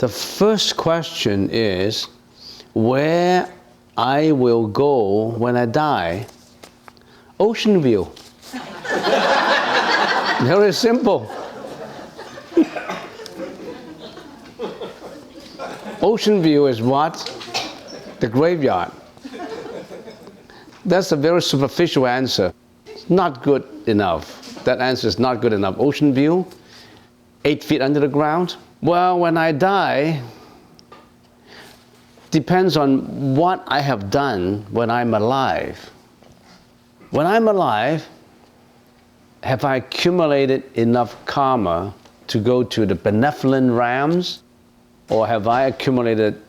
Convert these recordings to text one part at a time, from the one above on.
The first question is where I will go when I die. Ocean view. Very simple. Ocean view is what? The graveyard. That's a very superficial answer. Not good enough. That answer is not good enough. Ocean view, 8 feet under the ground. Well, when I die, depends on what I have done when I'm alive. When I'm alive, have I accumulated enough karma to go to the benevolent realms, or have I accumulated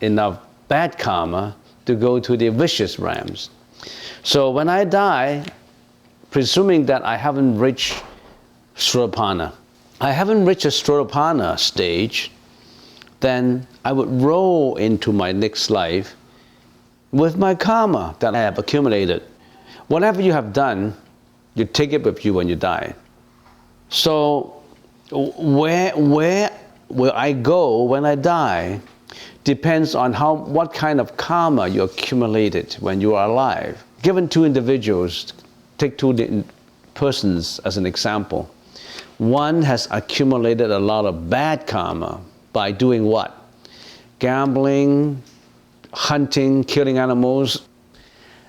enough bad karma to go to the vicious realms? So when I die, presuming that I haven't reached Srotapana, I haven't reached a Srotapana stage, then I would roll into my next life with my karma that I have accumulated. Whatever you have done, you take it with you when you die. So where will I go when I die depends on what kind of karma you accumulated when you are alive. Given two individuals, take two persons as an example. One has accumulated a lot of bad karma by doing what? Gambling, hunting, killing animals,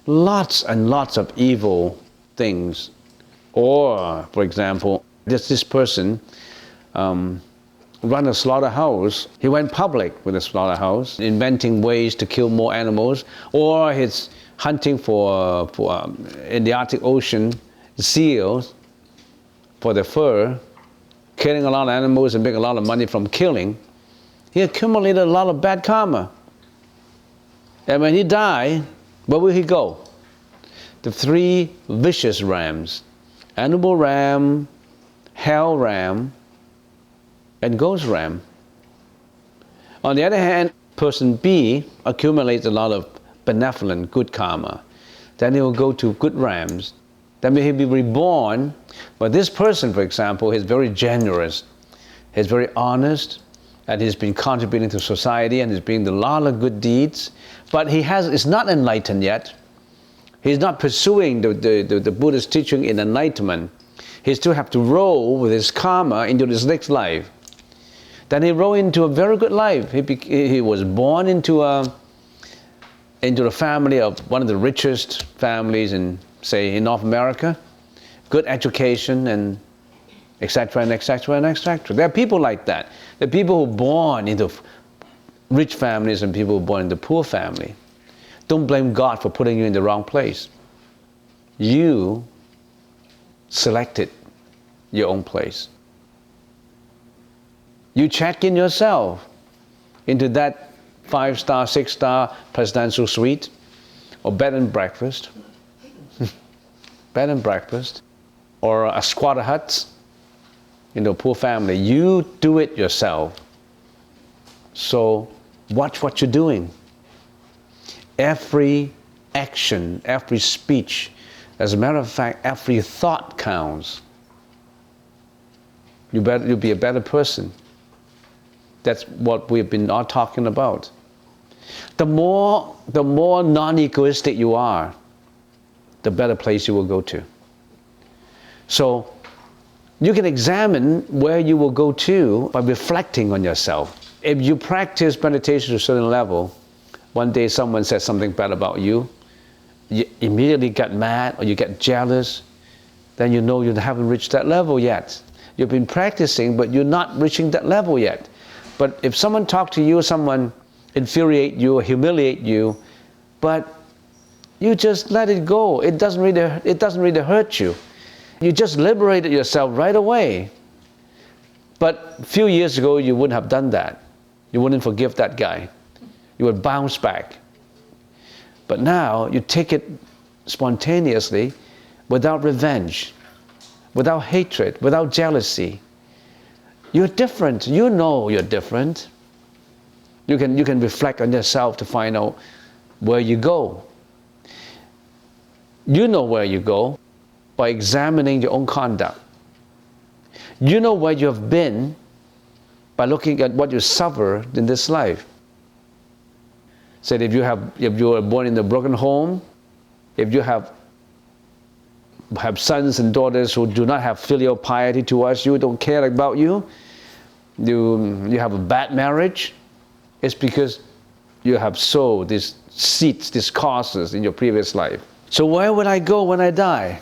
lots and lots of evil things. Or, for example, this person run a slaughterhouse. He went public with a slaughterhouse, inventing ways to kill more animals. Or he's hunting for in the Arctic Ocean, seals for the fur, killing a lot of animals and making a lot of money from killing. He accumulated a lot of bad karma. And when he died, where will he go? The three vicious realms: animal realm, hell realm, and ghost realm. On the other hand, person B accumulates a lot of benevolent, good karma. Then he will go to good realms. Then he'll be reborn. But this person, for example, is very generous, he's very honest, and he's been contributing to society and he's doing a lot of good deeds. But is not enlightened yet. He's not pursuing the Buddhist teaching in enlightenment. He still have to roll with his karma into this next life. Then he roll into a very good life. He was born into the family of one of the richest families in North America, good education, and etc. and etc. and etc. There are people like that. There are people who are born into rich families and people who are born into poor family. Don't blame God for putting you in the wrong place. You selected your own place. You check in yourself into that 5-star, 6-star presidential suite or bed and breakfast, or a squatter hut, poor family. You do it yourself. So watch what you're doing. Every action, every speech, as a matter of fact, every thought counts. You'll be a better person. That's what we've been all talking about. The more non-egoistic you are, the better place you will go to. So you can examine where you will go to by reflecting on yourself. If you practice meditation to a certain level, one day someone says something bad about you, you immediately get mad or you get jealous, then you know you haven't reached that level yet. You've been practicing, but you're not reaching that level yet. But if someone talks to you, someone infuriate you or humiliate you, but you just let it go. It doesn't really hurt you. You just liberated yourself right away. But a few years ago, you wouldn't have done that. You wouldn't forgive that guy. You would bounce back. But now you take it spontaneously, without revenge, without hatred, without jealousy. You're different. You know you're different. You can reflect on yourself to find out where you go. You know where you go by examining your own conduct. You know where you have been by looking at what you suffer in this life. Said if you were born in a broken home, if you have sons and daughters who do not have filial piety towards you, don't care about you, you have a bad marriage, it's because you have sowed these seeds, these causes in your previous life. So where will I go when I die?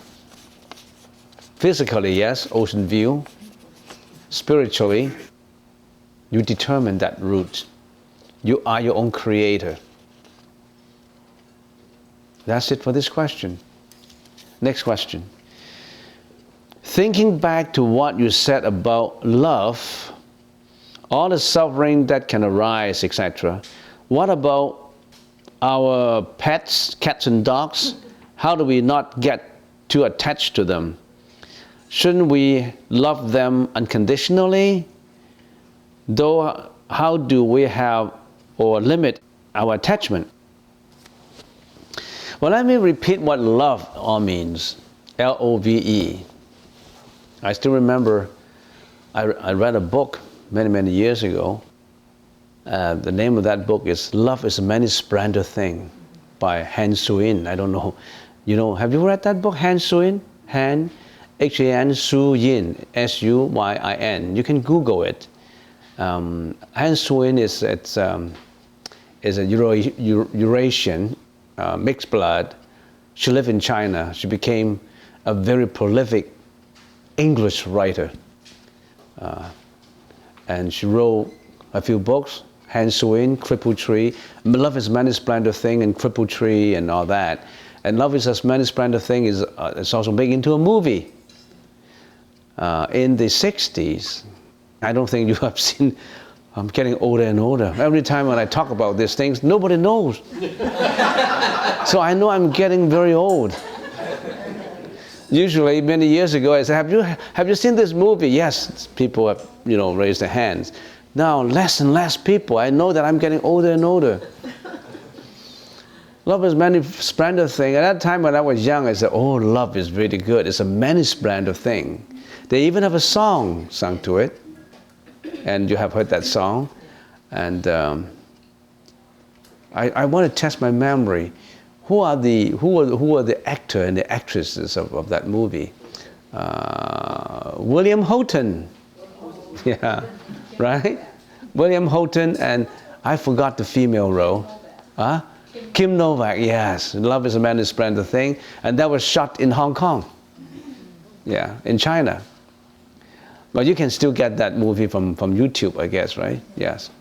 Physically, yes, ocean view. Spiritually, you determine that route. You are your own creator. That's it for this question. Next question. Thinking back to what you said about love, all the suffering that can arise, etc. What about our pets, cats and dogs? How do we not get too attached to them? Shouldn't we love them unconditionally? Though, how do we have or limit our attachment? Well, let me repeat what love all means. L-O-V-E. I still remember I read a book many years ago. The name of that book is Love is a Many-Splendid Thing by Han Suyin. I don't know. Have you read that book, Han Suyin? Han, H-A-N, Suyin, S-U-Y-I-N. You can Google it. Han Suyin is a Eurasian, mixed blood. She lived in China. She became a very prolific English writer. And she wrote a few books, Han Suyin, Cripple Tree, Love is a Many-Splendid Thing, and Cripple Tree, and all that. And Love is a Many-Splendid Thing is also made into a movie in the 60s. I don't think you have seen. I'm getting older and older. Every time when I talk about these things, nobody knows. So I know I'm getting very old. Usually, many years ago, I said, have you seen this movie? Yes, people have, raised their hands. Now, less and less people. I know that I'm getting older and older. Love is a many-splendid thing. At that time when I was young, I said, oh, love is really good. It's a many-splendid thing. They even have a song sung to it. And you have heard that song. And I want to test my memory. Who are the actor and the actresses of that movie? William Houghton. Yeah, right? William Houghton, and I forgot the female role. Kim Novak, yes. Love is a Many-Splendid Thing. And that was shot in Hong Kong. Yeah, in China. But you can still get that movie from YouTube, I guess, right? Yes.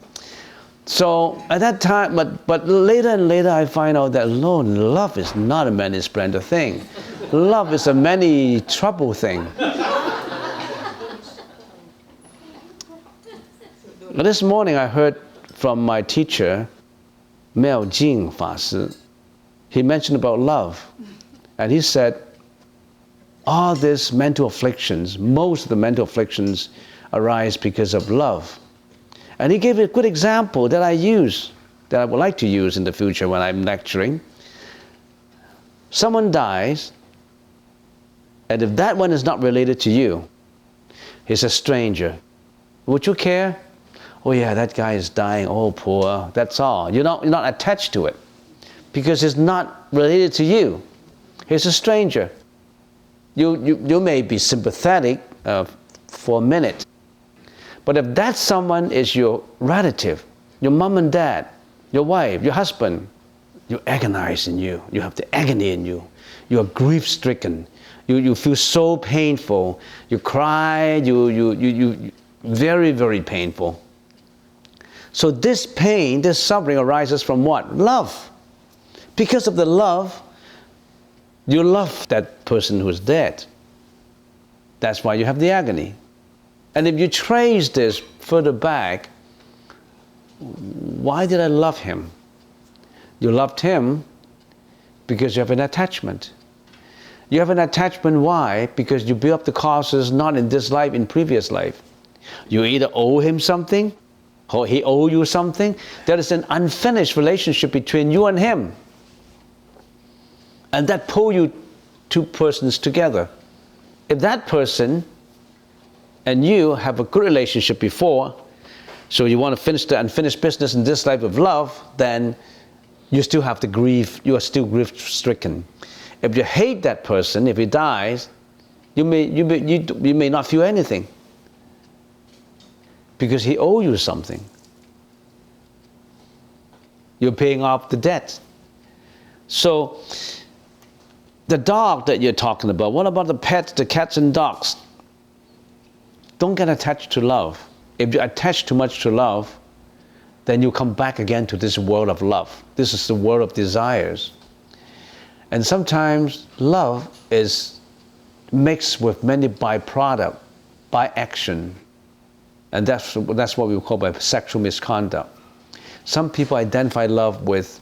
So at that time, but later and later I find out that love is not a many-splendid thing. Love is a many-trouble thing. This morning I heard from my teacher, Jing Fashi. He mentioned about love. And he said, all these mental afflictions, most of the mental afflictions arise because of love. And he gave a good example that I would like to use in the future when I'm lecturing. Someone dies, and if that one is not related to you, he's a stranger. Would you care? Oh yeah, that guy is dying, oh poor, that's all. You're not attached to it because it's not related to you. He's a stranger. You may be sympathetic for a minute, but if that someone is your relative, your mom and dad, your wife, your husband, you agonize in you. You have the agony in you. You are grief-stricken. You feel so painful. You cry. You very, very painful. So this pain, this suffering arises from what? Love. Because of the love, you love that person who is dead. That's why you have the agony. And if you trace this further back, why did I love him? You loved him because you have an attachment. You have an attachment, why? Because you build up the causes not in this life, in previous life. You either owe him something, or he owe you something. There is an unfinished relationship between you and him. And that pull you two persons together. If that person and you have a good relationship before, So you want to finish the unfinished business in this life of love, then you still have to grieve. You are still grief-stricken. If you hate that person, if he dies, you may not feel anything because he owes you something. You're paying off the debt. So the dog that you're talking about, what about the pets, the cats and dogs? Don't get attached to love. If you attach too much to love, then you come back again to this world of love. This is the world of desires. And sometimes love is mixed with many byproducts, by action. And that's what we call by sexual misconduct. Some people identify love with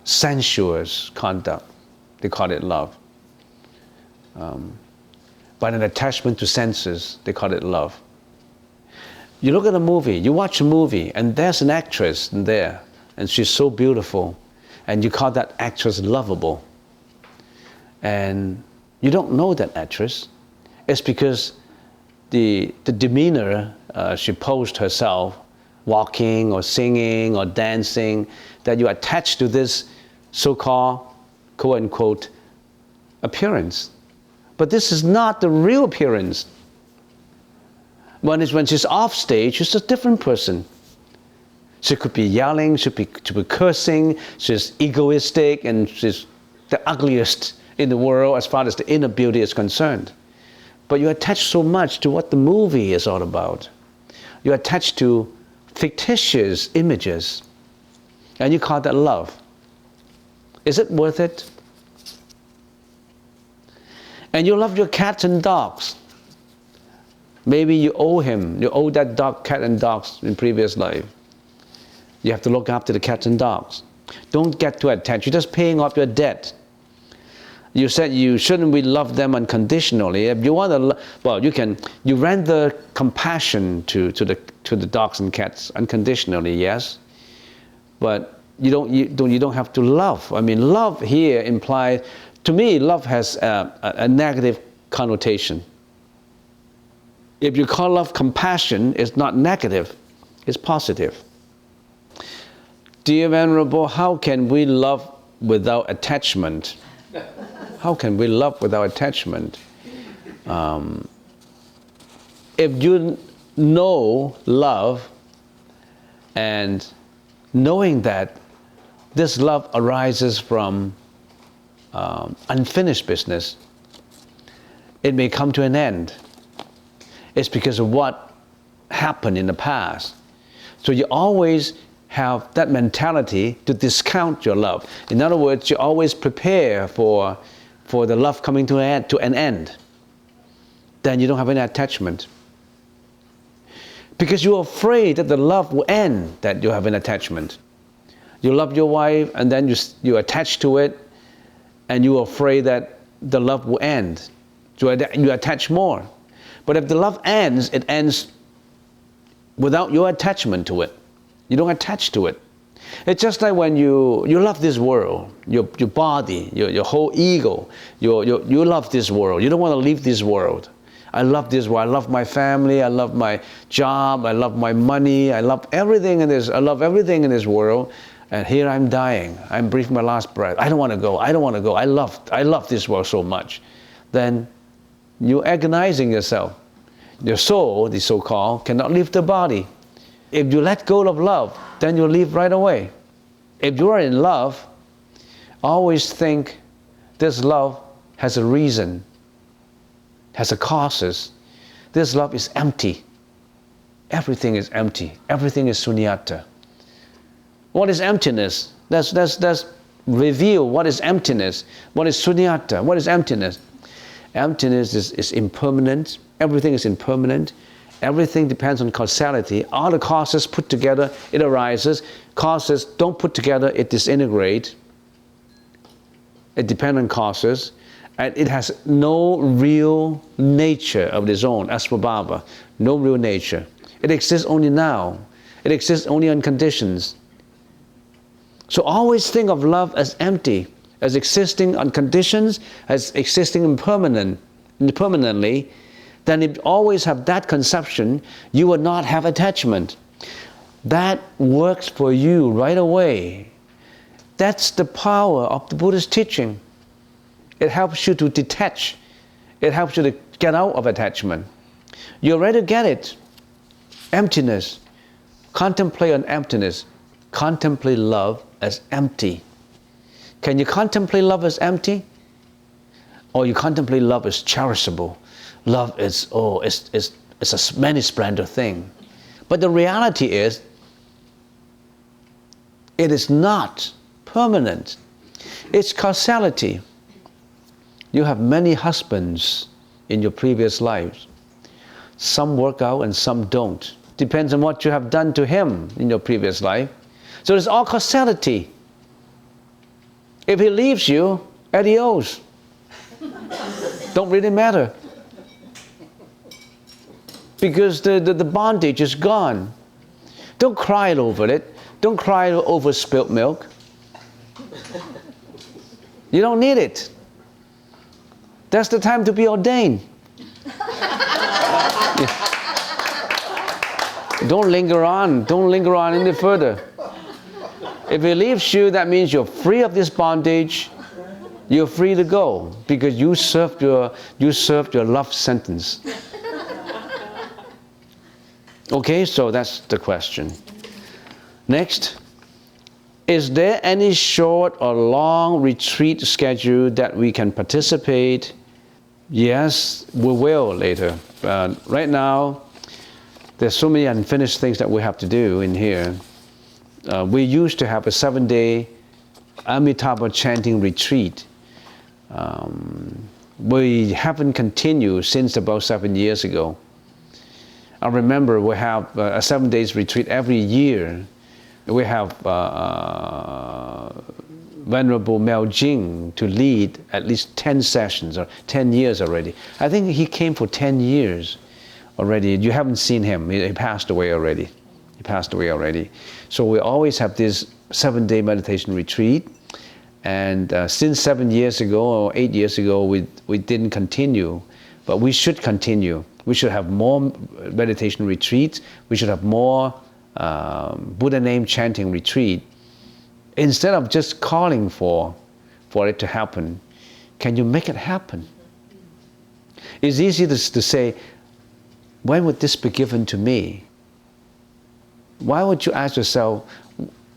sensuous conduct. They call it love. By an attachment to senses, they call it love. You look at a movie, you watch a movie, and there's an actress in there, and she's so beautiful, and you call that actress lovable. And you don't know that actress. It's because the demeanor she posed herself, walking or singing or dancing, that you attach to this so-called, quote-unquote, appearance. But this is not the real appearance. When she's off stage, she's a different person. She could be yelling, she could be cursing, she's egoistic, and she's the ugliest in the world as far as the inner beauty is concerned. But you attach so much to what the movie is all about. You attach to fictitious images, and you call that love. Is it worth it? And you love your cats and dogs. Maybe you owe that dog, cat and dogs in previous life. You have to look after the cats and dogs. Don't get too attached. You're just paying off your debt. You said you shouldn't we love them unconditionally. If you want to, well, you render compassion to the dogs and cats unconditionally, yes. But you don't have to love. I mean, love here implies, to me, love has a negative connotation. If you call love compassion, it's not negative, it's positive. Dear Venerable, how can we love without attachment? How can we love without attachment? If you know love, and knowing that this love arises from unfinished business, it may come to an end. It's because of what happened in the past. So you always have that mentality to discount your love. In other words, you always prepare for the love coming to an end. Then you don't have any attachment. Because you're afraid that the love will end, that you have an attachment. You love your wife, and then you attach to it, and you're afraid that the love will end. So you attach more. But if the love ends, it ends without your attachment to it. You don't attach to it. It's just like when you love this world, your body, your whole ego, you love this world. You don't want to leave this world. I love this world. I love my family. I love my job. I love my money. I love everything in this. I love everything in this world. And here I'm dying. I'm breathing my last breath. I don't want to go. I don't want to go. I love this world so much. Then you're agonizing yourself. Your soul, the so-called, cannot leave the body. If you let go of love, then you leave right away. If you are in love, always think this love has a reason, has a causes. This love is empty. Everything is empty. Everything is sunyata. What is emptiness? Let's reveal what is emptiness. What is sunyata? What is emptiness? Emptiness is impermanent. Everything is impermanent. Everything depends on causality. All the causes put together, it arises. Causes don't put together, it disintegrates. It depends on causes. And it has no real nature of its own, as for Baba. No real nature. It exists only now. It exists only on conditions. So always think of love as empty, as existing on conditions, as existing impermanently. then if you always have that conception, you will not have attachment. That works for you right away. That's the power of the Buddhist teaching. It helps you to detach. It helps you to get out of attachment. You already get it. Emptiness. Contemplate on emptiness. Contemplate love as empty. Can you contemplate love as empty? Or you contemplate love as cherishable? Love is, it's a many-splendor thing. But the reality is, it is not permanent. It's causality. You have many husbands in your previous lives. Some work out and some don't. Depends on what you have done to him in your previous life. So it's all causality. If he leaves you, adios. Don't really matter. Because the bondage is gone. Don't cry over it. Don't cry over spilt milk. You don't need it. That's the time to be ordained. Don't linger on. Don't linger on any further. If he leaves you, that means you're free of this bondage. You're free to go because you served your love sentence. Okay, so that's the question. Next, is there any short or long retreat schedule that we can participate? Yes, we will later. Right now, there's so many unfinished things that we have to do in here. We used to have a 7-day Amitabha chanting retreat. We haven't continued since about 7 years ago. I remember we have a 7 days retreat every year. We have Venerable Guan Cheng to lead at least 10 sessions or 10 years already. I think he came for 10 years already. You haven't seen him. He passed away already. He passed away already. So we always have this 7-day meditation retreat. And since 7 years ago or 8 years ago, we didn't continue. But we should continue. We should have more meditation retreats. We should have more Buddha name chanting retreat. Instead of just calling for it to happen, can you make it happen? It's easy to say, when would this be given to me? Why would you ask yourself,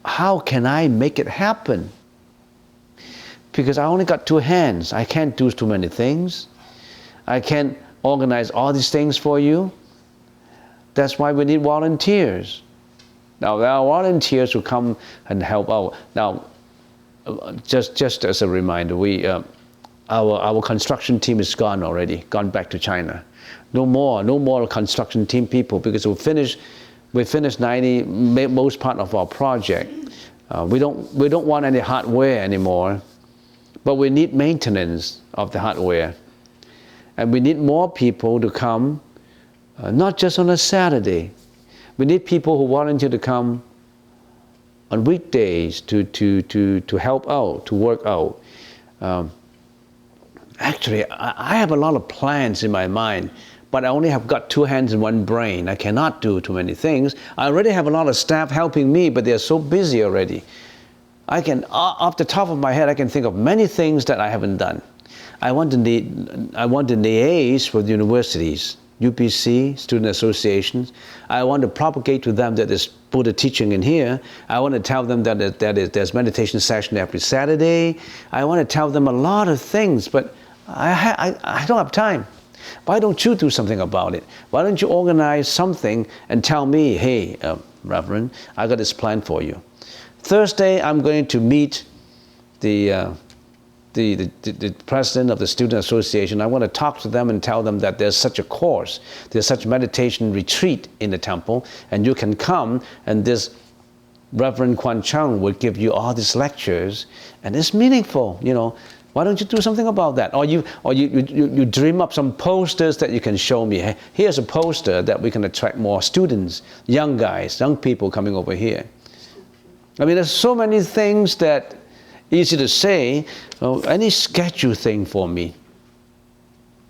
how can I make it happen? Because I only got 2 hands. I can't do too many things. I can't organize all these things for you. That's why we need volunteers. Now there are volunteers who come and help out. Now, just as a reminder, our construction team is gone already, gone back to China. No more construction team people because we finished 90 most part of our project. We don't want any hardware anymore, but we need maintenance of the hardware. And we need more people to come, not just on a Saturday. We need people who volunteer to come on weekdays to help out, to work out. Actually, I have a lot of plans in my mind, but I only have got 2 hands and 1 brain. I cannot do too many things. I already have a lot of staff helping me, but they're so busy already. I can, off the top of my head, I can think of many things that I haven't done. I want to liaise with universities, UPC, student associations. I want to propagate to them that there's Buddha teaching in here. I want to tell them that there's meditation session every Saturday. I want to tell them a lot of things, but I don't have time. Why don't you do something about it? Why don't you organize something and tell me, hey, Reverend, I got this plan for you. Thursday, I'm going to meet the president of the student association. I want to talk to them and tell them that there's such a course, there's such meditation retreat in the temple, and you can come, and this Reverend Guan Cheng will give you all these lectures, and it's meaningful, you know. Why don't you do something about that? Or you dream up some posters that you can show me. Hey, here's a poster that we can attract more students, young guys, young people coming over here. I mean, there's so many things that easy to say. Any schedule thing for me.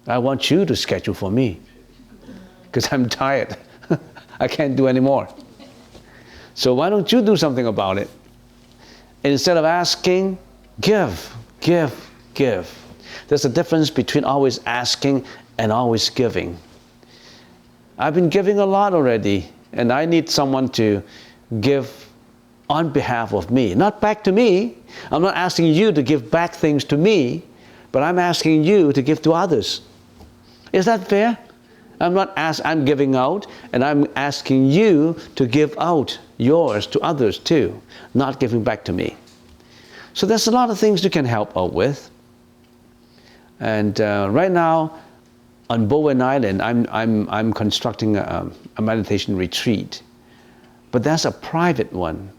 I want you to schedule for me. because I'm tired. I can't do anymore. So why don't you do something about it? Instead of asking, give, give, give. There's a difference between always asking and always giving. I've been giving a lot already, and I need someone to give on behalf of me, not back to me. I'm not asking you to give back things to me, but I'm asking you to give to others. Is that fair? I'm giving out, and I'm asking you to give out yours to others too, not giving back to me. So there's a lot of things you can help out with. And right now, on Bowen Island, I'm constructing a meditation retreat, but that's a private one,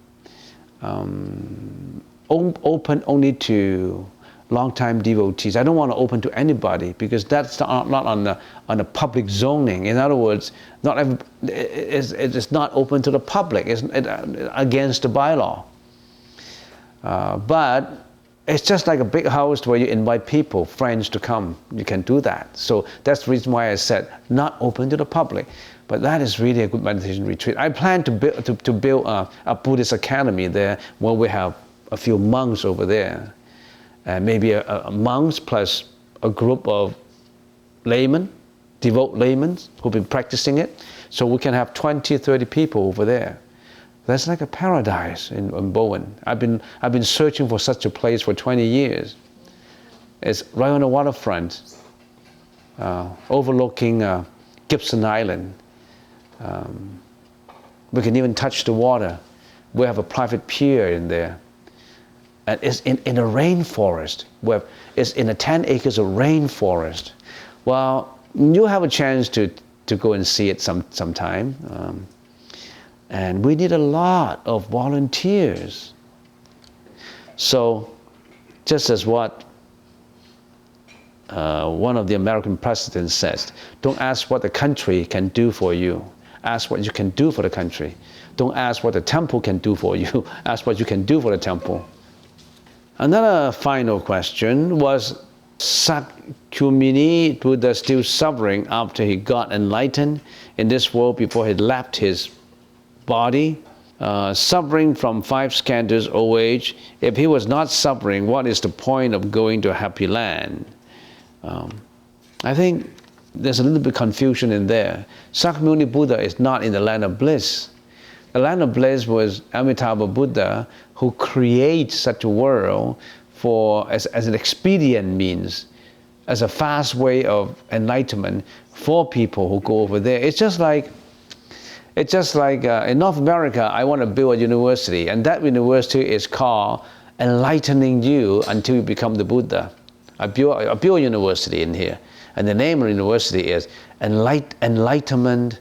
open only to long-time devotees. I don't want to open to anybody because that's not on the public zoning. In other words, it's not open to the public. It's against the bylaw. But it's just like a big house where you invite people, friends to come. You can do that. So that's the reason why I said not open to the public. But that is really a good meditation retreat. I plan to build a Buddhist academy there where we have a few monks over there. Maybe a monks plus a group of laymen, devout laymen who've been practicing it. So we can have 20, 30 people over there. That's like a paradise in Bowen. I've been searching for such a place for 20 years. It's right on the waterfront, overlooking Gibson Island. We can even touch the water. We have a private pier in there. And it's in a rainforest. It's in 10 acres of rainforest. Well, you have a chance to go and see it sometime. And we need a lot of volunteers. So, just as what one of the American presidents says, don't ask what the country can do for you. Ask what you can do for the country. Don't ask what the temple can do for you. Ask what you can do for the temple. Another final question was, Sakyamuni Buddha still suffering after he got enlightened in this world before he left his body, suffering from 5 skandhas old age? If he was not suffering, what is the point of going to a happy land? I think there's a little bit of confusion in there. Sakyamuni Buddha is not in the Land of Bliss. The Land of Bliss was Amitabha Buddha who creates such a world as an expedient means, as a fast way of enlightenment for people who go over there. It's just like in North America, I want to build a university, and that university is called Enlightening You Until You Become the Buddha. I build a university in here, and the name of the university is Enlightenment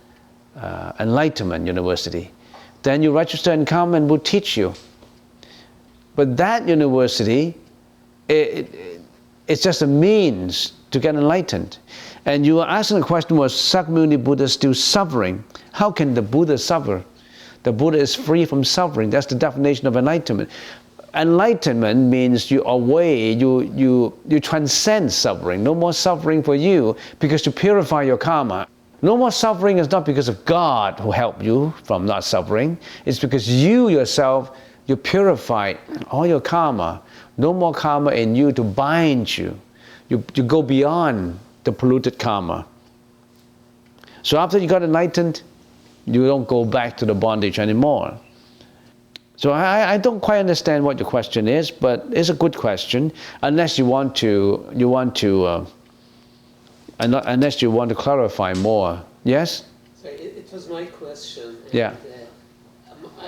University. Then you register and come, and we'll teach you. But that university, it's just a means to get enlightened. And you are asking the question, was Sakyamuni Buddha still suffering? How can the Buddha suffer? The Buddha is free from suffering. That's the definition of enlightenment. Enlightenment means you transcend suffering. No more suffering for you because you purify your karma. No more suffering is not because of God who helped you from not suffering. It's because you yourself, you purify all your karma. No more karma in you to bind you. You go beyond the polluted karma. So after you got enlightened, you don't go back to the bondage anymore. So I don't quite understand what your question is, but it's a good question. Unless you want to clarify more. Yes? So it was my question. And, yeah.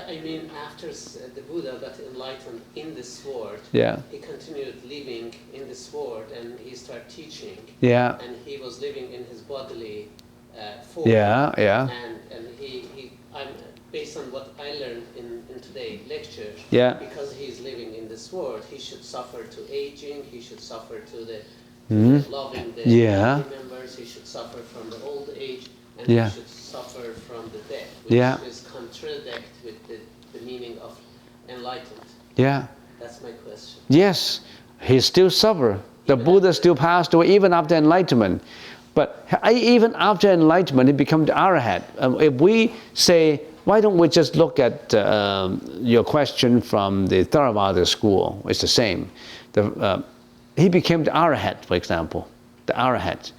I mean, after the Buddha got enlightened in this world, yeah. he continued living in this world, and he started teaching. Yeah. And he was living in his bodily form. Yeah, yeah. And I'm based on what I learned in today's lecture. Yeah. Because he's living in this world, he should suffer to aging. He should suffer to the loving the family members. He should suffer from the old age, and he should suffer from the death, which is contradict with the meaning of enlightened. Yeah. That's my question. Yes, he still suffer. The Buddha still passed away even after enlightenment. But even after enlightenment, he becomes the arhat. If we say, why don't we just look at your question from the Theravada school? It's the same. He became the arhat, for example, the arhat.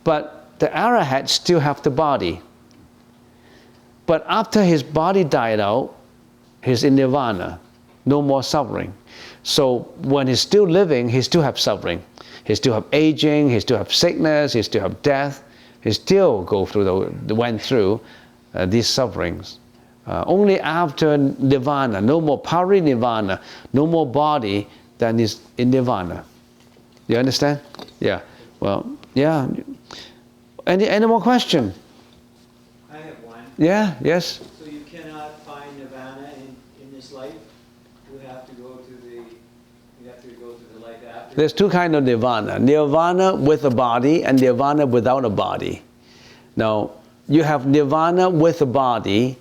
But the arhat still have the body. But after his body died out, he's in nirvana, no more suffering. So when he's still living, he still have suffering. He still have aging, he still have sickness, he still have death. He still went through these sufferings. Only after nirvana, no more parinirvana, no more body, then he's in nirvana. You understand? Yeah. Well, yeah. Any more question? I have one. Yeah, yes. So you cannot find nirvana in this life? You have to go to the life after? There's two kinds of nirvana. Nirvana with a body and nirvana without a body. Now, you have nirvana with a body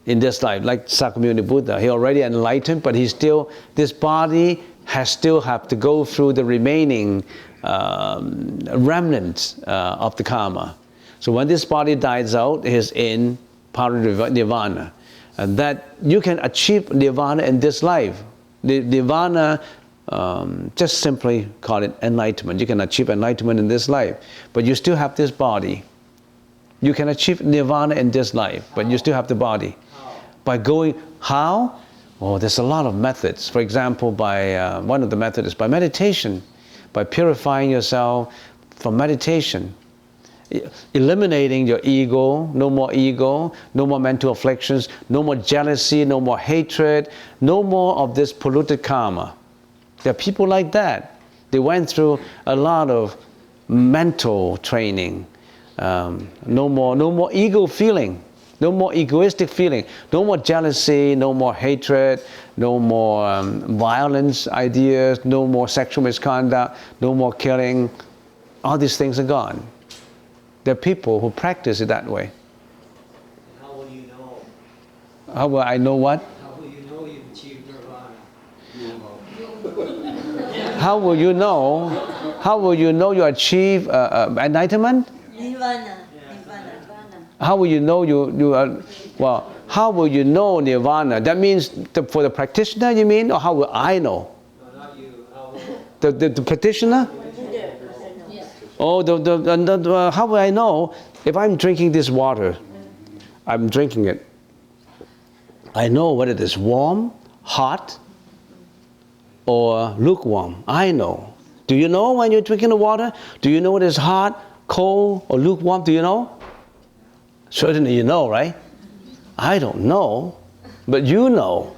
in this life, like Sakyamuni Buddha. He already enlightened, but this body still have to go through the remaining remnants of the karma. So when this body dies out, he's in parinirvana. And that you can achieve nirvana in this life. Nirvana, just simply call it enlightenment. You can achieve enlightenment in this life, but you still have this body. You can achieve nirvana in this life, but you still have the body. By going, how? Oh, there's a lot of methods. For example, one of the methods is by meditation, by purifying yourself from meditation. Eliminating your ego, no more mental afflictions, no more jealousy, no more hatred, no more of this polluted karma. There are people like that. They went through a lot of mental training. No more ego feeling, no more egoistic feeling, no more jealousy, no more hatred, no more violence ideas, no more sexual misconduct, no more killing. All these things are gone. There are people who practice it that way. How will you know? How will I know what? How will you know you've achieved nirvana? How will you know? How will you know you achieve enlightenment? Nirvana. How will you know you are? Well, how will you know nirvana? That means for the practitioner, you mean, or how will I know? No, not you. How will The practitioner? Oh, how will I know if I'm drinking this water? I'm drinking it. I know whether it is warm, hot, or lukewarm. I know. Do you know when you're drinking the water? Do you know whether it's hot, cold, or lukewarm? Do you know? Certainly you know, right? I don't know, but you know.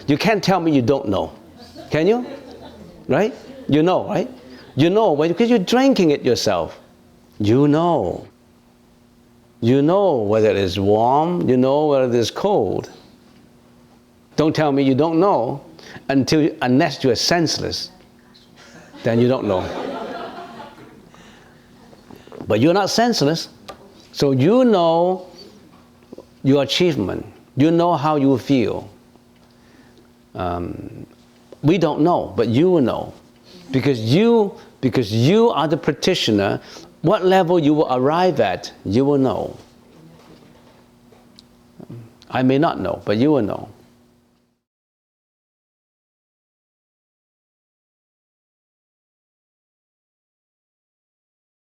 You can't tell me you don't know. Can you? Right? You know, right? You know, because you're drinking it yourself. You know. You know whether it is warm, you know whether it is cold. Don't tell me you don't know unless you are senseless. Then you don't know. But you're not senseless. So you know your achievement. You know how you feel. We don't know, but you will know. Because you are the practitioner, what level you will arrive at, you will know. I may not know, but you will know.